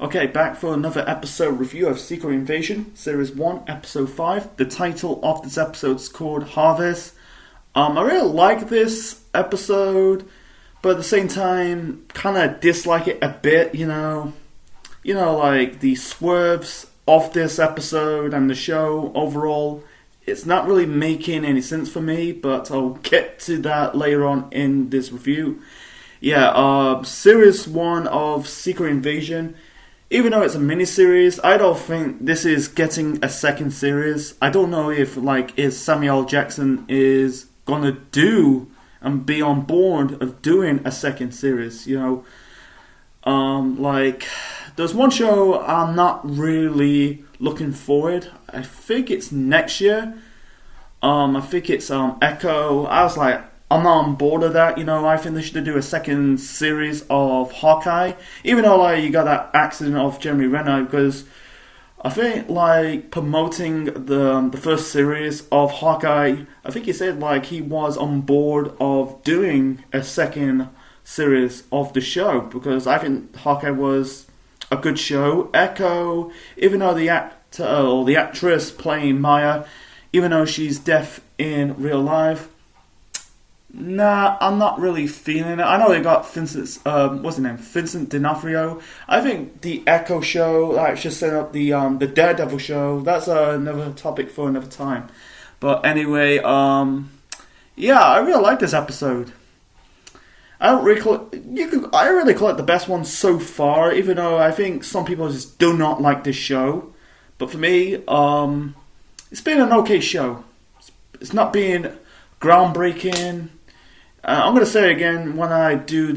Okay, back for another episode review of Secret Invasion, Series 1, Episode 5. The title of this episode is called Harvest. I really like this episode, but at the same time, kind of dislike it a bit, you know. Like the swerves of this episode and the show overall. It's not really making any sense for me, but I'll get to that later on in this review. Series 1 of Secret Invasion. Even though it's a miniseries, I don't think this is getting a second series. I don't know if Samuel Jackson is gonna do and be on board of doing a second series. There's one show I'm not really looking forward. I think it's next year. I think it's Echo. I was like, I'm not on board with that. I think they should do a second series of Hawkeye, even though you got that accident of Jeremy Renner, because I think promoting the first series of Hawkeye, I think he said he was on board of doing a second series of the show, because I think Hawkeye was a good show. Echo, even though the actor or the actress playing Maya, even though she's deaf in real life, nah, I'm not really feeling it. I know they got Vincent D'Onofrio. I think the Echo show, should set up the Daredevil show. That's another topic for another time. But anyway, I really like this episode. I really call it the best one so far, even though I think some people just do not like this show. But for me, it's been an okay show. It's not being groundbreaking. I'm going to say it again when I do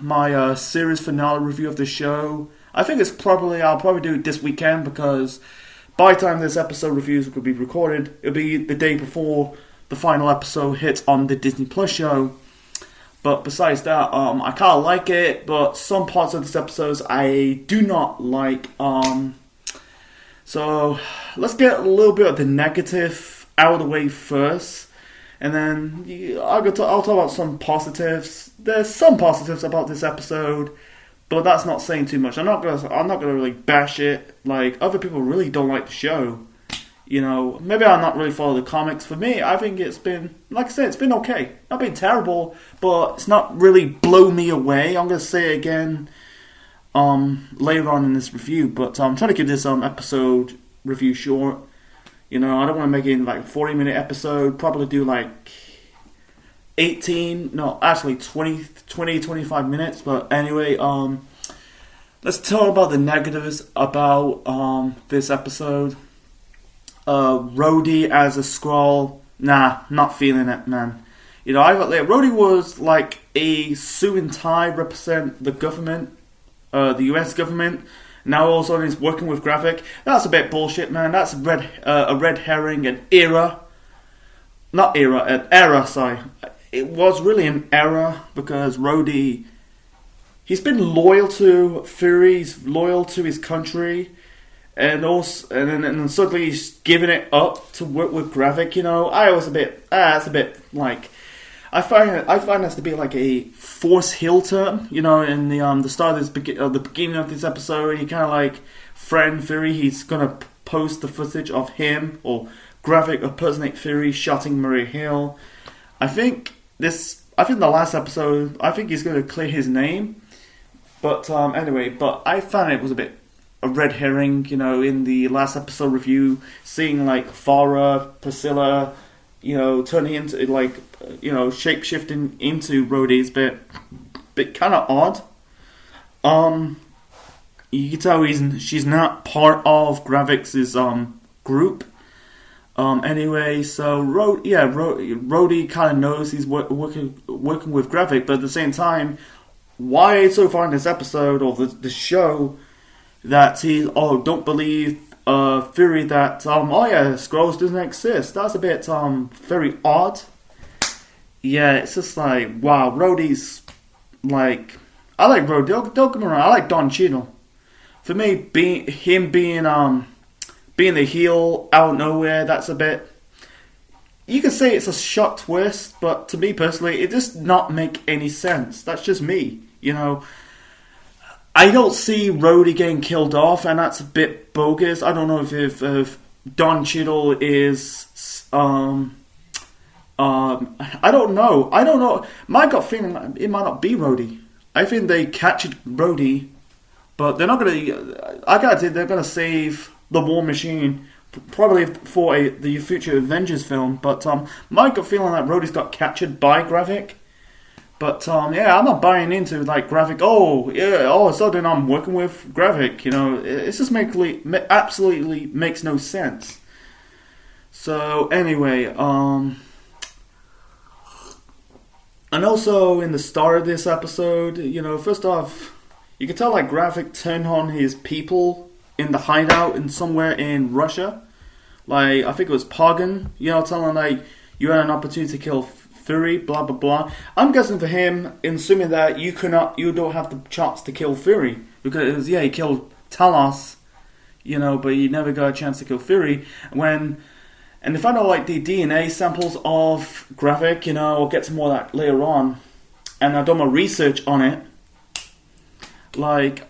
my series finale review of the show. I think I'll probably do it this weekend, because by the time this episode reviews could be recorded, it'll be the day before the final episode hits on the Disney Plus show. But besides that, I kind of like it, but some parts of this episode I do not like. So let's get a little bit of the negative out of the way first. And then I'll talk about some positives. There's some positives about this episode, but that's not saying too much. I'm not gonna really bash it. Other people really don't like the show. Maybe I'm not really following the comics. For me, I think it's been, like I said, it's been okay. Not been terrible, but it's not really blown me away. I'm gonna say it again later on in this review, but I'm trying to keep this episode review short. I don't want to make it a 40-minute episode. Probably do 25 minutes. But anyway, let's talk about the negatives about this episode. Rhodey as a Skrull. Nah, not feeling it, man. Rhodey was a suit and tie, represent the government, the US government. Now all of a sudden he's working with Gravik. That's a bit bullshit, man. That's a red herring, an error. Sorry. It was really an error, because Rhodey, he's been loyal to Fury, he's loyal to his country, and then suddenly he's giving it up to work with Gravik. I was a bit, that's a bit I find that to be a force heel term. In the start of the beginning of this episode, he kind of threatened Fury. He's gonna post the footage of him or Gravik impersonate Fury shouting Maria Hill. I think the last episode, I think he's gonna clear his name. But anyway, I found it was a bit a red herring. In the last episode review, seeing Farah, Priscilla, turning into shape-shifting into Rhodey is a bit kind of odd. You can tell she's not part of Gravik's group. Anyway, so Rhodey kind of knows he's working with Gravik, but at the same time, why so far in this episode or the show that he don't believe Fury that Skrulls doesn't exist. That's a bit very odd. Yeah, it's just wow, Rhodey's I like Rhodey. Don't get me wrong, I like Don Cheadle. For me, being the heel out of nowhere, that's a bit, you can say it's a shock twist, but to me personally, it does not make any sense. That's just me, I don't see Rhodey getting killed off, and that's a bit bogus. I don't know if Don Cheadle is I don't know. My gut feeling, it might not be Rhodey. I think they captured Rhodey, but they're not gonna. I gotta say, they're gonna save the War Machine probably for the future Avengers film. But my gut feeling that Rhodey's got captured by Gravik. But yeah, I'm not buying into like Gravik. Oh yeah, all of a sudden I'm working with Gravik. You know, it's just absolutely makes no sense. So anyway, and also in the start of this episode, you know, first off, you can tell like Gravik turned on his people in the hideout in somewhere in Russia. Like I think it was Pagan, you know, telling like you had an opportunity to kill Fury, blah blah blah. I'm guessing for him, assuming that you don't have the chance to kill Fury because yeah, he killed Talos, you know, but he never got a chance to kill Fury. And they found out like the DNA samples of Gravik, you know, we'll get to more of that later on. And I've done my research on it. Like,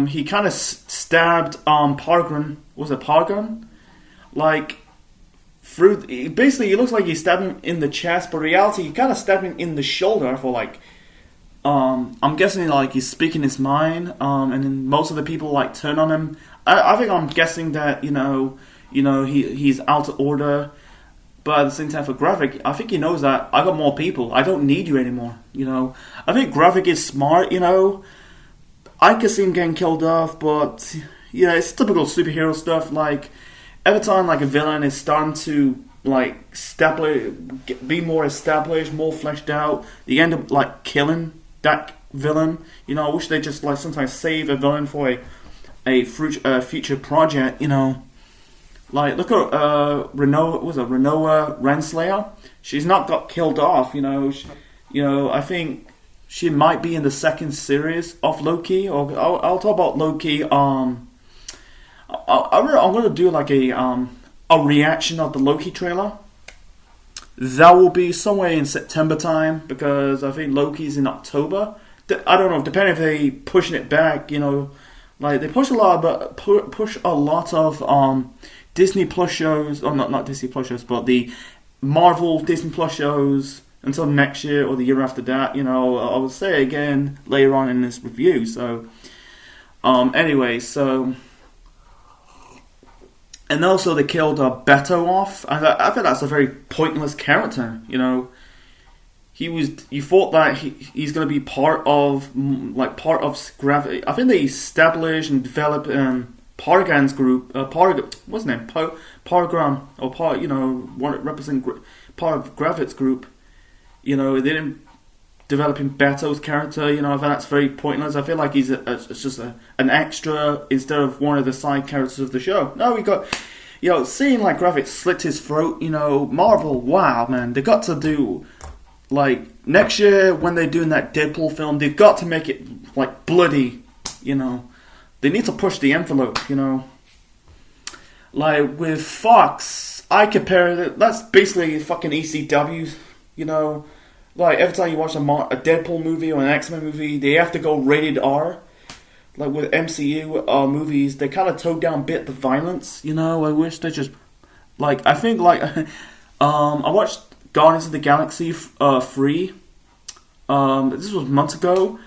he kind of stabbed Pargon. Was it Pargon? Like, basically, it looks like he stabbed him in the chest, but in reality, he kind of stabbed him in the shoulder for like. I'm guessing like he's speaking his mind, and then most of the people like turn on him. I think I'm guessing that you know he's out of order, but at the same time for Gravik, I think he knows that I got more people. I don't need you anymore. You know, I think Gravik is smart. You know, I can see him getting killed off, but yeah, it's typical superhero stuff. Like every time like a villain is starting to like be more established, more fleshed out, they end up like killing that villain. You know, I wish they just like sometimes save a villain for a future project. You know. Like, look at Renoa Renslayer? She's not got killed off, you know. I think she might be in the second series of Loki. Or I'll talk about Loki. I'm going to do like a reaction of the Loki trailer. That will be somewhere in September time because I think Loki's in October. I don't know, depending if they pushing it back. You know, like they push a lot of Disney Plus shows, or not Disney Plus shows, but the Marvel Disney Plus shows until next year or the year after that. You know, I will say again later on in this review. So, anyway, so, and also they killed Beto off. I think that's a very pointless character. You know, you thought that he's going to be part of Gravity. I think they established and developed Pargan's group, what's his name? Pargram, or you know, represent part of Gravik's group. You know, they didn't develop Beto's character. You know, I think that's very pointless. I feel like he's it's just an extra instead of one of the side characters of the show. No, we got, you know, seeing like Gravik slit his throat. You know, Marvel, wow, man, they got to do like next year when they're doing that Deadpool film, they've got to make it like bloody. You know. They need to push the envelope, you know. Like with Fox, I compare it. That's basically fucking ECW, you know. Like every time you watch a Deadpool movie or an X-Men movie, they have to go rated R. Like with MCU movies, they kind of tone down a bit the violence, you know. I wish they just like I think like I watched Guardians of the Galaxy 3. This was months ago.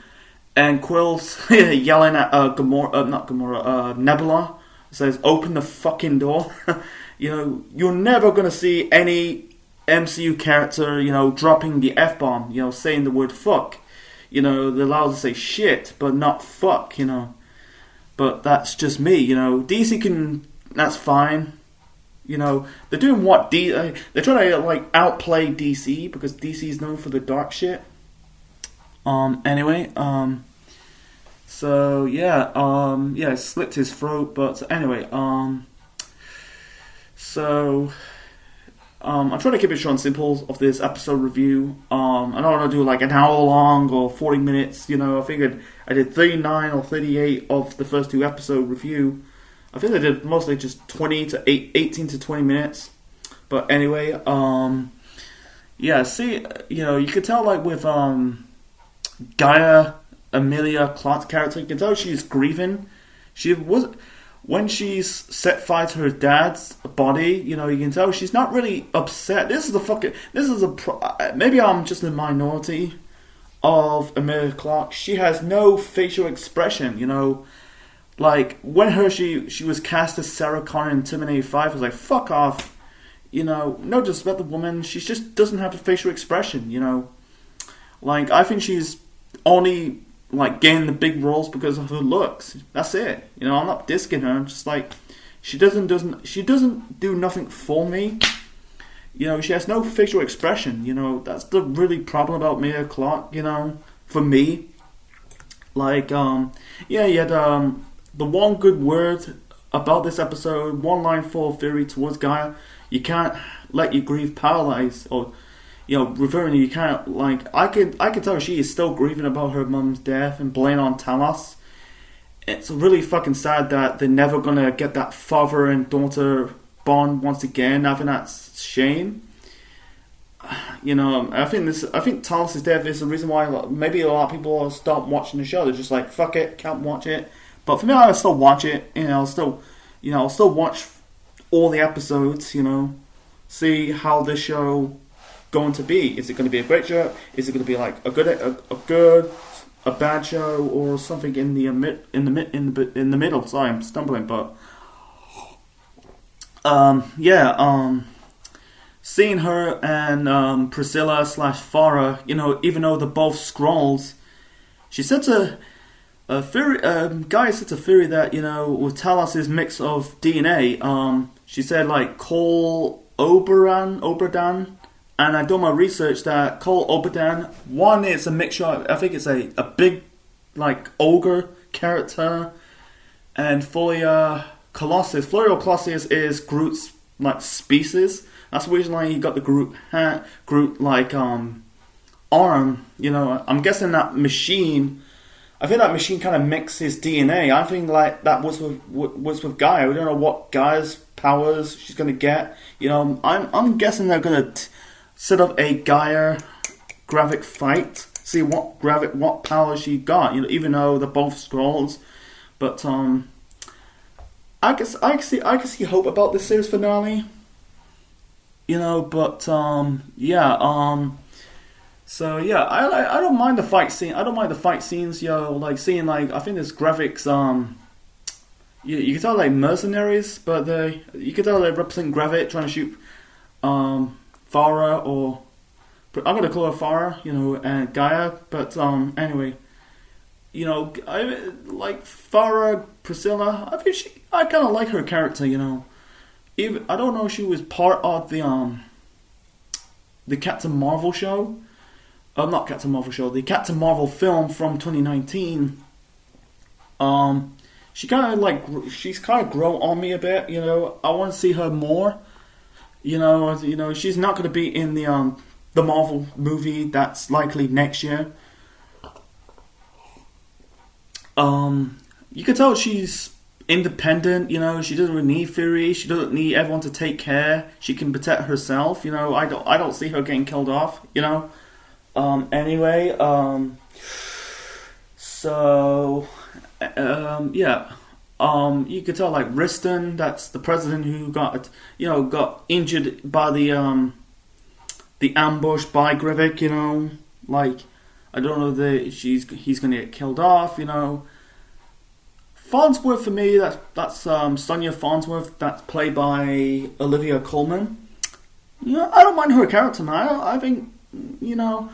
And Quill's yelling at Nebula, says, "Open the fucking door." You know, you're never gonna see any MCU character, you know, dropping the F-bomb, you know, saying the word fuck. You know, they're allowed to say shit, but not fuck, you know. But that's just me, you know. DC that's fine. You know, they're doing what they're trying to like outplay DC because DC is known for the dark shit. Anyway, so yeah, slit his throat, but anyway, so I'm trying to keep it short and simple of this episode review. I don't want to do like an hour long or 40 minutes, you know. I figured I did 39 or 38 of the first two episode review. I think I did mostly just 18 to 20 minutes. But anyway, yeah, see, you know, you could tell like with Gaia Emilia Clarke's character. You can tell she's grieving. She was when she's set fire to her dad's body. You know, you can tell she's not really upset. Maybe I'm just a minority of Emilia Clarke. She has no facial expression. You know, like when she was cast as Sarah Connor in Terminator 5. I was like, fuck off. You know, no disrespect the woman. She just doesn't have a facial expression. You know, like I think she's only like getting the big roles because of her looks. That's it. You know, I'm not disking her. I'm just like she doesn't do nothing for me. You know, she has no facial expression. You know, that's the really problem about Emilia Clarke. You know, for me, like you had the one good word about this episode, one line for Fury towards Gaia. You can't let your grief paralyze, or you know, referring to you can't like I can tell she is still grieving about her mum's death and blaming on Talos. It's really fucking sad that they're never gonna get that father and daughter bond once again. I think that's shame. You know, I think Talos' death is the reason why maybe a lot of people stop watching the show. They're just like, fuck it, can't watch it. But for me, I'll still watch it. I'll still watch all the episodes. You know, see how this show going to be. Is it going to be a great show? Is it going to be like a bad show, or something in the middle? Sorry, I'm stumbling, but seeing her and Priscilla / Farah, you know, even though they're both Skrulls, she said to Fury, Guy said to Fury that, you know, with Talos' mix of DNA, she said like Cole Oberdan. And I done my research that Cole Oberdan, one, it's a mixture, I think it's a big, like, ogre character, and Florio Colossus. Florio Colossus is Groot's, like, species. That's the reason why he got the Groot, like, arm. You know, I'm guessing that machine, I think that machine kind of mixes DNA. I think, like, that was with Gaia. We don't know what Gaia's powers she's going to get. You know, I'm guessing they're going to set up a Gaia Gravik fight, see what power she got. You know, even though they're both Skrulls, but I can see hope about this series finale. You know, but so yeah, I don't mind the fight scene. I don't mind the fight scenes. Yo, like seeing like I think there's graphics. You can tell like mercenaries, but you can tell they represent Gravik trying to shoot Farah, or I'm gonna call her Farah, you know, and Gaia. But anyway, you know, I like Farah, Priscilla. I kind of like her character, you know. Even I don't know if she was part of the Captain Marvel show. Not Captain Marvel show, the Captain Marvel film from 2019. She's kind of grown on me a bit, you know. I want to see her more. You know, she's not going to be in the Marvel movie that's likely next year. You can tell she's independent. You know, she doesn't really need Fury. She doesn't need everyone to take care. She can protect herself. You know, I don't see her getting killed off. You know. Anyway, so yeah. You could tell like Riston, that's the president who got injured by the ambush by Gravik, you know, like I don't know that he's gonna get killed off, you know. Farnsworth for me, that's Sonia Farnsworth, that's played by Olivia Colman. You know, I don't mind her character, man. I think, you know,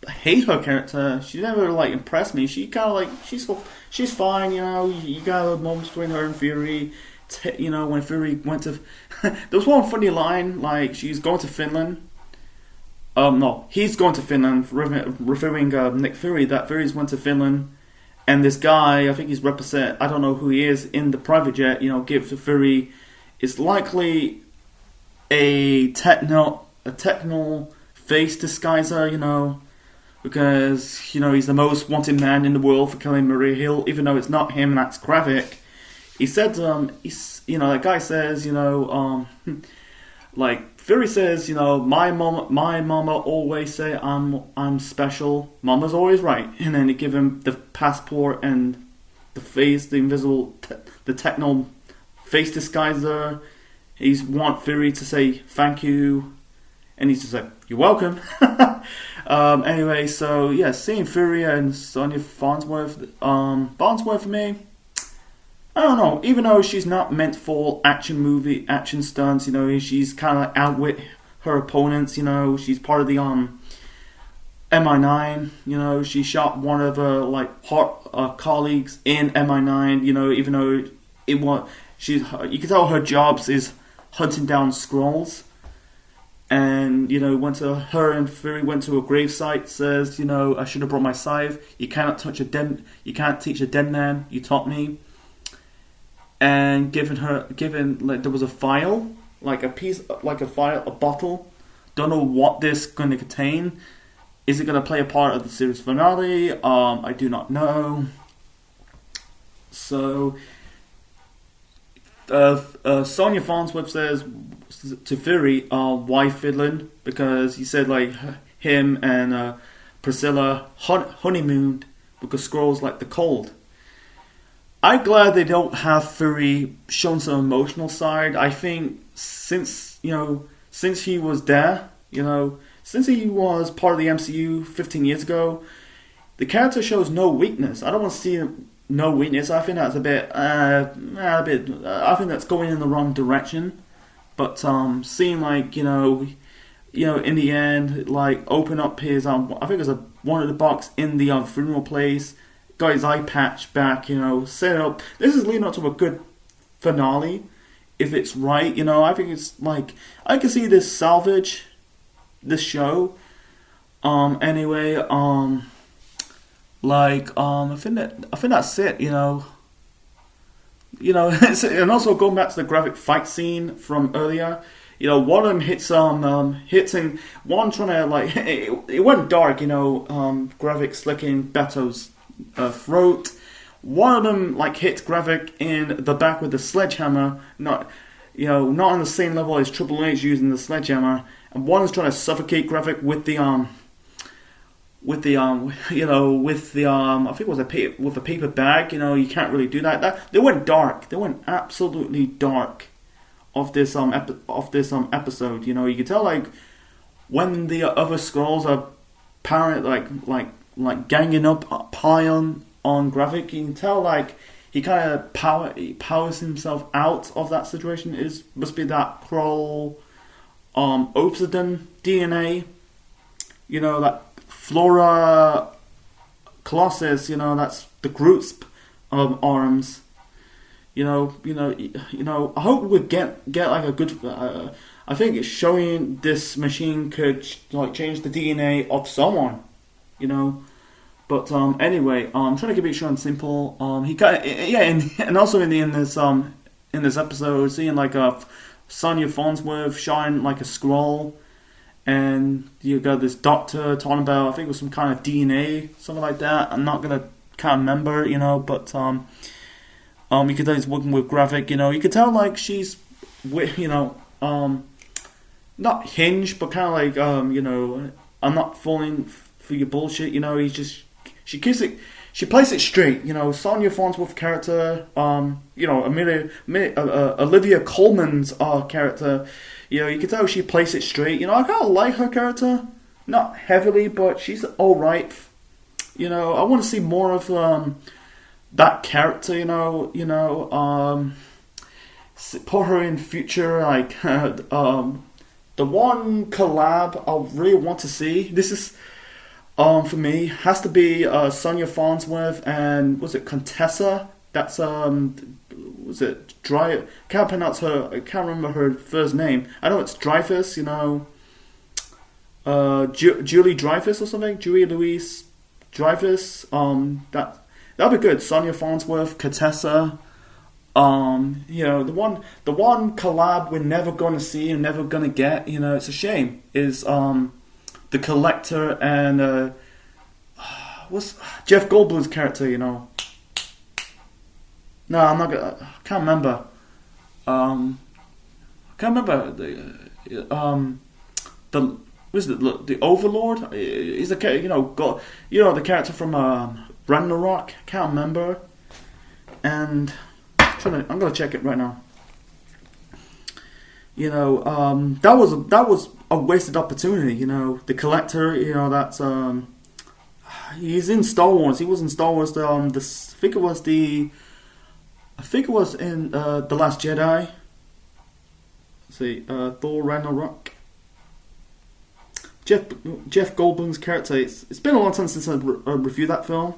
I hate her character. She never like impressed me. She kind of like she's fine, you know. You got a moments between her and Fury. You know, when Fury went to there was one funny line like she's going to Finland. No, he's going to Finland, referring Nick Fury. That Fury's went to Finland, and this guy, I think he's I don't know who he is, in the private jet. You know, give to Fury. It's likely a techno face disguiser. You know. Because, you know, he's the most wanted man in the world for killing Maria Hill, even though it's not him, that's Gravik. He said, that guy says, you know, like, Fury says, my mama always say I'm special. Mama's always right. And then they give him the passport and the face, the invisible, the techno face disguiser. He's want Fury to say thank you, and he's just like, you're welcome. Anyway, so yeah, seeing Fury and Sonya Farnsworth, Farnsworth for me, I don't know. Even though she's not meant for action stunts, she's kind of like outwit her opponents. She's part of the MI9. She shot one of her colleagues in MI9. Even though you can tell her jobs is hunting down Skrulls. And her and Fury went to a gravesite. Says, I should have brought my scythe. You cannot teach a dead man. You taught me. And given there was a file, a bottle. Don't know what this going to contain. Is it going to play a part of the series finale? I do not know. So, Sonya Farnsworth says to Fury, why Finland? Because he said him and Priscilla honeymooned because Skrulls like the cold. I'm glad they don't have Fury shown some emotional side. I think since he was there, since he was part of the MCU 15 years ago, the character shows no weakness. I don't want to see no weakness. I think that's I think that's going in the wrong direction. But seeing in the end, open up his I think it was one of the box in the funeral place. Got his eye patch back, set it up. This is leading up to a good finale, if it's right. I think it's I can see this salvage this show. Anyway, I think that's it. And also going back to the graphic fight scene from earlier. One of them hits and one trying to it went dark. Gravik slicking Beto's throat. One of them hits Gravik in the back with the sledgehammer, not on the same level as Triple H using the sledgehammer, and one is trying to suffocate Gravik with the I think it was with a paper bag. You can't really do that. They went dark. They went absolutely dark of this episode. You can tell when the other Skrulls are apparent ganging up on Gravik, you can tell he kind of powers himself out of that situation. Must be that Kroll Obsidian DNA, that Flora Colossus, that's the Groot's arms. I hope we get a good. I think it's showing this machine could change the DNA of someone. But anyway, I'm trying to keep it short and simple. And also in this episode, seeing Sonya Farnsworth shine like a Skrull, and you got this doctor talking about, I think it was some kind of DNA, something like that. I'm not gonna can't remember, but you could tell he's working with Gravik. You could tell she's not hinged, but kind of I'm not falling for your bullshit. He's just she plays it straight. Sonya Farnsworth's character, Olivia Colman's character. You can tell she plays it straight. I kind of like her character, not heavily, but she's all right. I want to see more of that character. Put her in future the one collab I really want to see. This is for me has to be Sonya Farnsworth and was it Contessa? That's was it Dry? Can't pronounce her. I can't remember her first name. I know it's Dreyfus. Julie Dreyfus or something. Julie Louise Dreyfus. That'd be good. Sonya Farnsworth, Contessa. The one collab we're never gonna see and never gonna get. It's a shame. Is the Collector and what's Jeff Goldblum's character? No, I'm not gonna. I can't remember. the what is it, the Overlord. He's the got the character from Ragnarok. Can't remember. And I'm gonna check it right now. That was a wasted opportunity. The Collector. That's he's in Star Wars. He was in Star Wars. I think it was in The Last Jedi. Let's see, Thor Ragnarok. Jeff Goldblum's character. It's been a long time since I reviewed that film.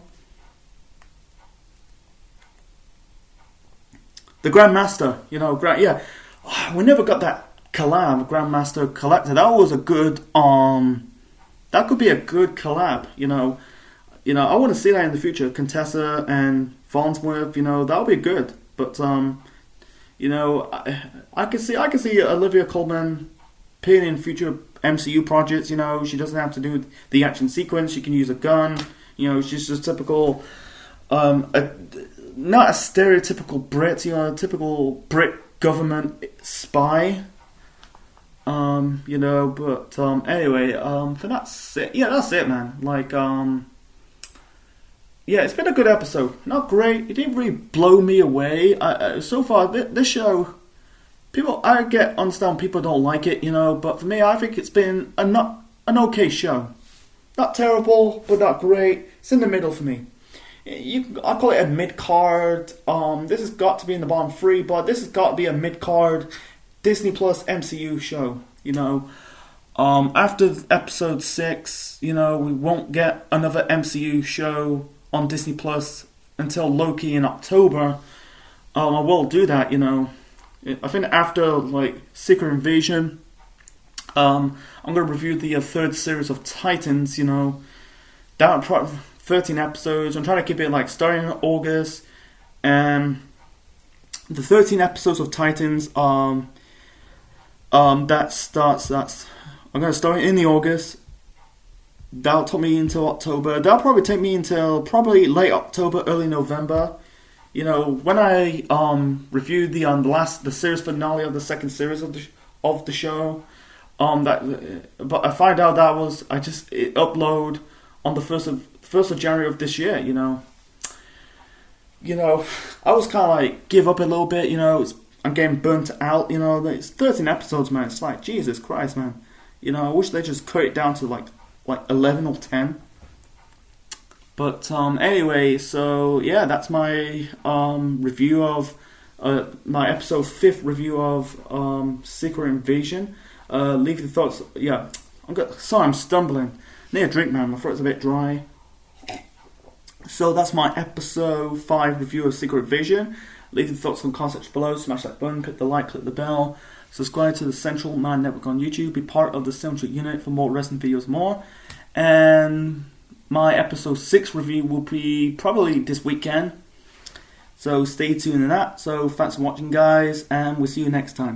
The Grandmaster, we never got that collab, Grandmaster Collector. That was a good, that could be a good collab, I want to see that in the future. Contessa and Farnsworth, that would be good. But, I can see Olivia Colman appearing in future MCU projects. She doesn't have to do the action sequence. She can use a gun. She's just typical, not a stereotypical Brit, a typical Brit government spy. But anyway, for that's it. Yeah, that's it, man. It's been a good episode. Not great. It didn't really blow me away. So far, this show, understand people don't like it, but for me, I think it's been an okay show. Not terrible, but not great. It's in the middle for me. I call it a mid-card. This has got to be in the bottom 3, but this has got to be a mid-card Disney Plus MCU show. After episode 6, we won't get another MCU show on Disney Plus until Loki in October. I will do that. I think after Secret Invasion, I'm going to review the third series of Titans. That 13 episodes. I'm trying to keep it starting in August, and the 13 episodes of Titans. I'm going to start in the August. That'll take me until October. That'll probably take me until late October, early November. When I reviewed the series finale of the second series of the show, but I find out that it upload on the 1st of January of this year. I was kind of give up a little bit. I'm getting burnt out. It's 13 episodes, man. It's Jesus Christ, man. I wish they just cut it down to 11 or 10. But anyway, so yeah, that's my review of my episode 5th review of Secret Invasion. Leave your thoughts. Yeah, I'm stumbling. I need a drink, man. My throat's a bit dry. So that's my episode 5 review of Secret Invasion. Leave your thoughts in the comments below. Smash that button, click the like, click the bell. Subscribe to the Central Man Network on YouTube. Be part of the Central Unit for more wrestling videos more. And my episode 6 review will be probably this weekend. So stay tuned in that. So thanks for watching, guys, and we'll see you next time.